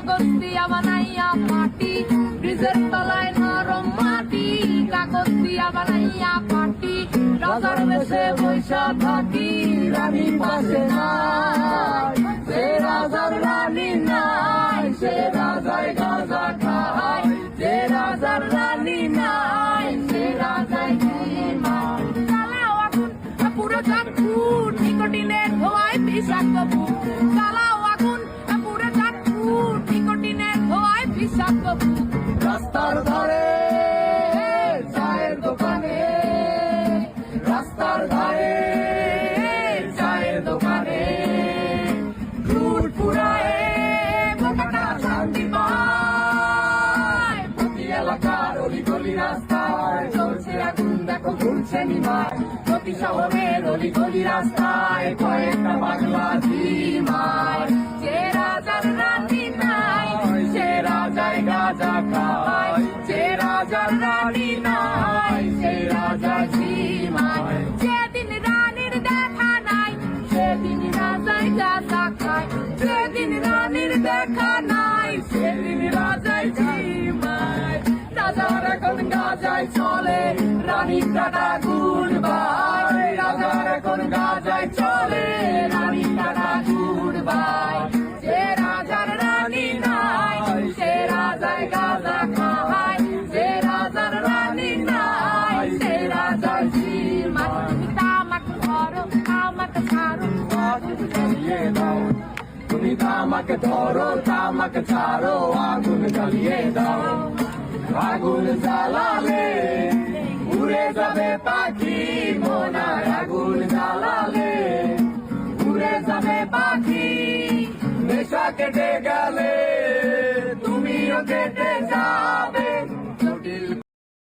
কাগজ দিয়া বানাইয়া পাটি, ব্রিজের তলায় নরম মাটি, কাগজ দিয়া বানাইয়া পাটি, রাজার বেশে বৈশা থাকি, রানী পাশে নাই, সে রাজার রানী নাই, সে রাজায় গাঁজা খায়, যে রাজার রানী নাই, সে রাজায় ঘুমায়। জ্বালাও আগুন পুরো চাঁদপুর, নিকোটিনের ধোঁয়ায় বিষাক্ত বুক, জ্বালাও আগুন পুরো চাঁদপুর, নিকোটিনের ধোঁয়ায় বিষাক্ত বুক। রাস্তার ধারে চায়ের দোকানে, রাস্তার ধারে চায়ের দোকানে, লুট পুরায়ে বোকাটা শান্তি পায়, প্রতি এলাকার অলিগলি রাস্তায় চলছে আগুন, দেখো ঝুলছে নিমায়, প্রতি শহরের অলিগলি রাস্তায় কয়েকটা পাগলা ঝিমায়। যে রাজার রানী নাই, সে রাজায় গাঁজা খায়, যে রাজার রানী নাই, সে রাজা ঝিমায়। যেদিন রানীর দেখা নাই, সেদিন রাজায় গাঁজা খায়, যেদিন রানীর দেখা নাই, সেদিন রাজায় ঝিমায়। রাজার এখন গাঁজায় চলে, রানীর টাটা গুড বাই, রাজার এখন গাঁজায় চলে, রানীর টাটা গুড বাই। যে রাজার রানী নাই, সে রাজায় গাঁজা খায়, যে রাজার রানী নাই, সে রাজায় ঝিমায়। তুমি তামাক ধরো, তামাক ছাড়ো, আগুন জ্বালিয়ে দাও, তুমি তামাক ধরো, তামাক ছাড়ো, আগুন জ্বালিয়ে দাও। আগুন জ্বালালে উড়ে যাবে পাখি মোনার, আগুন জ্বালালে উড়ে যাবে পাখি, নেশা কেটে গেলে তুমিও কেটে